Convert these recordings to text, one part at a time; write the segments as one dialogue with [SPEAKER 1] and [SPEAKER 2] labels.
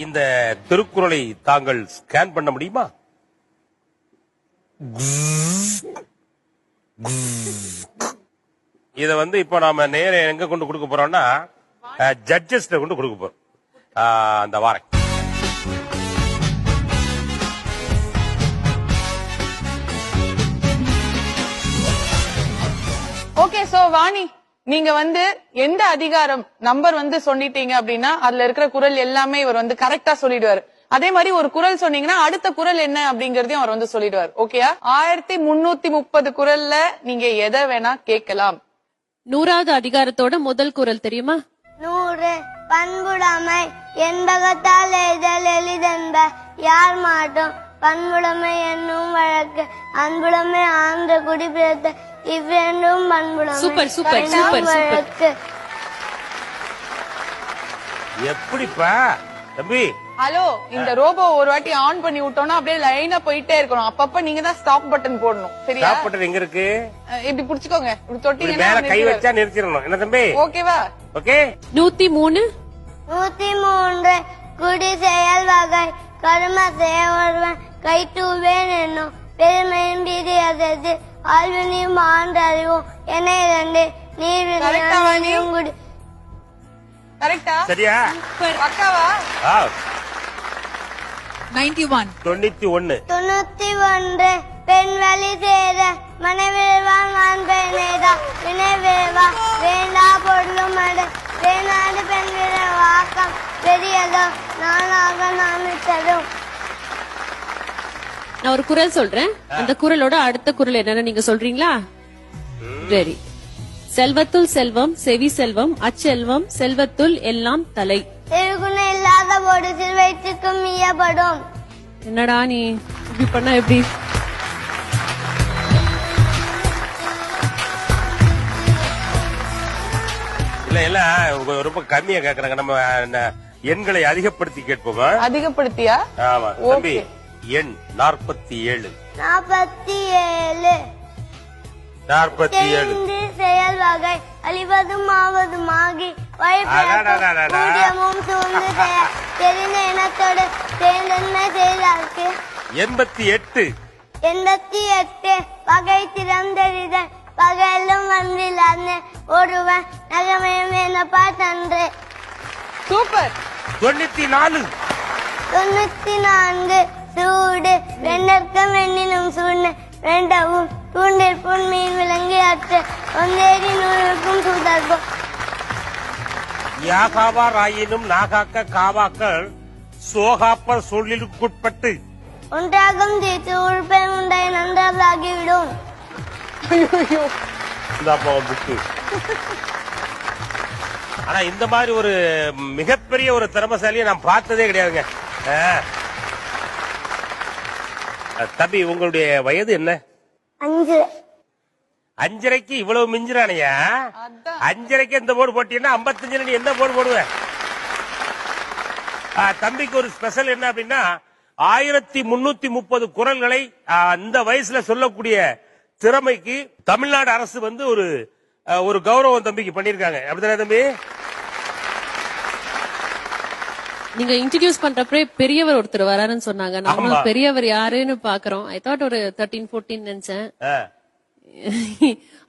[SPEAKER 1] இந்த திருக்குறளை தாங்கள் ஸ்கேன் பண்ண முடியுமா? இத இப்ப நாம நேர எங்க கொண்டு கொடுக்க போறோம்னா ஜட்ஜஸ் கொண்டு கொடுக்க போறோம். அந்த வாரம்
[SPEAKER 2] ஓகே. சோ வாணி, நீங்க எந்த அதிகாரம் நம்பர் சொல்லிட்டீங்க அப்படின்னா அதுல இருக்கிற குறள் எல்லாமே இவர் கரெக்டா சொல்லிடுவாரு. அதே மாதிரி ஒரு குறள் சொன்னீங்கன்னா அடுத்த குறள் என்ன அப்படிங்கறதையும் அவர் சொல்லிடுவார். ஓகேயா? 1330 குறள்ல நீங்க எதை வேணா கேட்கலாம்.
[SPEAKER 3] 100வது அதிகாரத்தோட முதல் குறள் தெரியுமா?
[SPEAKER 4] 100 பண்புடைமை என்பகத்தால் எய்தல் எளிதென்ப யார் மாட்டோம் பண்புடைமை என்னும் வழக்கு அன்புடைமை ஆன்ற குடிபிறத்த இவ்வேண்டும் பண்புடைமை.
[SPEAKER 3] Super super super super.
[SPEAKER 1] எப்படிப்பா தம்பி?
[SPEAKER 2] ஹலோ, இந்த ரோபோ ஒரு வாட்டி ஆன் பண்ணி விட்டோம்னா அப்படியே லைனா போயிட்டே இருக்கணும். அப்பப்ப நீங்க தான் ஸ்டாப் பட்டன் போடணும். சரியா?
[SPEAKER 1] ஸ்டாப் பட்டன் எங்க இருக்கு?
[SPEAKER 2] இப்படி புடிச்சுக்கோங்க. இப்படி தொட்டீங்கன்னா
[SPEAKER 1] மேல கை வச்சா நிறுத்திடணும். என்ன தம்பி?
[SPEAKER 2] ஓகேவா?
[SPEAKER 1] ஓகே.
[SPEAKER 3] 103
[SPEAKER 4] 103 குடி செயல் வகை கரும செய்ய ஒருவன் கை தூவேன் என்னும் பெருமையும் பீதியது ஆழ்வினியும் ஆண்டறிவோம் என 2 நீர் குடி.
[SPEAKER 2] கரெக்டா?
[SPEAKER 1] சரியா?
[SPEAKER 2] பக்காவா?
[SPEAKER 4] 91 பெண் வழி சேர மனைவிழ்வான் நான் பெண்ணேதா வினைவிழ்வா வேண்டா பொருளும் அடு வேணாடு பெண் விழ வாக்கம் பெரியதோ நானாக நாமித்ததும்.
[SPEAKER 3] நான் ஒரு குறள் சொல்றேன். அந்த குறளோட அடுத்த குறள் என்னன்னு நீங்க சொல்றீங்களா? சரி. செல்வத்துள் செல்வம் செவி செல்வம் அச்செல்வம் செல்வத்துள் எல்லாம் தலை.
[SPEAKER 4] திருகுணம் இல்லாத ஒரு சிறுவயத்துக்கும் ஈயப்படும்.
[SPEAKER 3] என்னடா நீ இப்படி பண்ணா எப்படி?
[SPEAKER 1] இல்ல இல்ல ரொம்ப கம்மியா கேக்குறாங்க. நம்ம எண்களை அதிகப்படுத்தி கேட்போமா?
[SPEAKER 2] அதிகப்படுத்தியா?
[SPEAKER 1] ஆமா தம்பி. எண் 47
[SPEAKER 4] செயல் வகை அழிவதும் ஆவதும் ஆகி வழிபடமும் சூழ்ந்து தெரிந்த இனத்தோடு சேர்ந்தன்மை செய்தார்க்கு. 88 வகை திறந்தெறித பகலும் வந்தில்லாத ஒருவன் நகமயம் என்னப்பா தன்று.
[SPEAKER 2] சூப்பர்.
[SPEAKER 4] 94 சூடு வெண்ணற்கம் வெண்ணினும் சூடு வேண்டவும் தூண்டிற்புண் மீன் விலங்கி அற்று ஒன்றேறி நூலுக்கும் சூதர்க்கும்.
[SPEAKER 1] யாகாவார் ஆயினும் நாகாக்க காவாக்கள் சோகாப்பர் சொல்லிற்குட்பட்டு
[SPEAKER 4] ஒன்றாகும் தீர்த்து உறுப்பை உண்டாய் நன்றாகிவிடும்.
[SPEAKER 1] ஆனா இந்த மாதிரி ஒரு மிகப்பெரிய ஒரு திறமசாலியை நான் பார்த்ததே கிடையாதுங்க. தம்பி, உங்களுடைய வயது என்ன?
[SPEAKER 4] 5.
[SPEAKER 1] 5:30 இவ்வளவு மிஞ்சிரானையா? 5:30 இந்த போர்டு போட்டீங்கன்னா 55 நீ எந்த போர்டு போடுவ? தம்பிக்கு ஒரு ஸ்பெஷல் என்ன அப்படின்னா 1330 குறள்களை அந்த வயசுல சொல்லக்கூடிய திறமைக்கு தமிழ்நாடு அரசு ஒரு கௌரவம் தம்பிக்கு பண்ணிருக்காங்க. அப்படித்தானே தம்பி?
[SPEAKER 3] நீங்க இன்ட்ரோடியூஸ் பண்றப்பே பெரியவர் ஒருத்தர் வராருன்னு சொன்னாங்க. நானும் பெரியவர் யாருன்னு பாக்குறோம். ஐ தாட் ஒரு 13-14 நினைச்சேன்.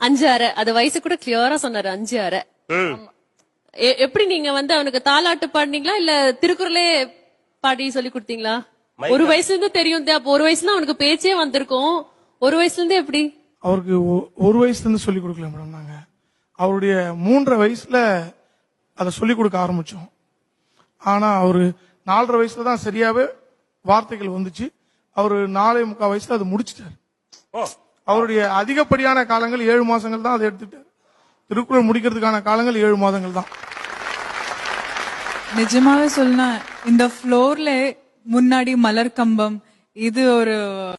[SPEAKER 3] 5 அது வயசு கூட கிளியரா சொன்னாரு. 5 எப்படி நீங்க அவனுக்கு தாலாட்டு பாடினீங்களா இல்ல திருக்குறளே பாடி சொல்லி கொடுத்தீங்களா? ஒரு வயசுல இருந்து தெரியும். அப்ப ஒரு வயசுல அவனுக்கு பேச்சே வந்திருக்கும். ஒரு வயசுல இருந்து எப்படி?
[SPEAKER 5] அவருக்கு ஒரு வயசுல இருந்து சொல்லி கொடுக்கல மேடம். நாங்க அவருடைய 3.5 வயசுல அதை சொல்லி கொடுக்க ஆரம்பிச்சோம். ஆனா அவரு 4.5 வயசுல தான் சரியாவே வார்த்தைகள் வந்துச்சு. அவரு 4.25 வயசுல அதை முடிச்சிட்டாரு. அவருடைய அதிகப்படியான காலங்கள் 7 மாசங்கள் தான் அதை எடுத்துட்டாரு. திருக்குறள் முடிக்கிறதுக்கான காலங்கள் 7 மாதங்கள் தான்.
[SPEAKER 6] நிஜமாவே சொல்லணும், இந்த ஃப்ளோர்ல முன்னாடி மலர் கம்பம் இது ஒரு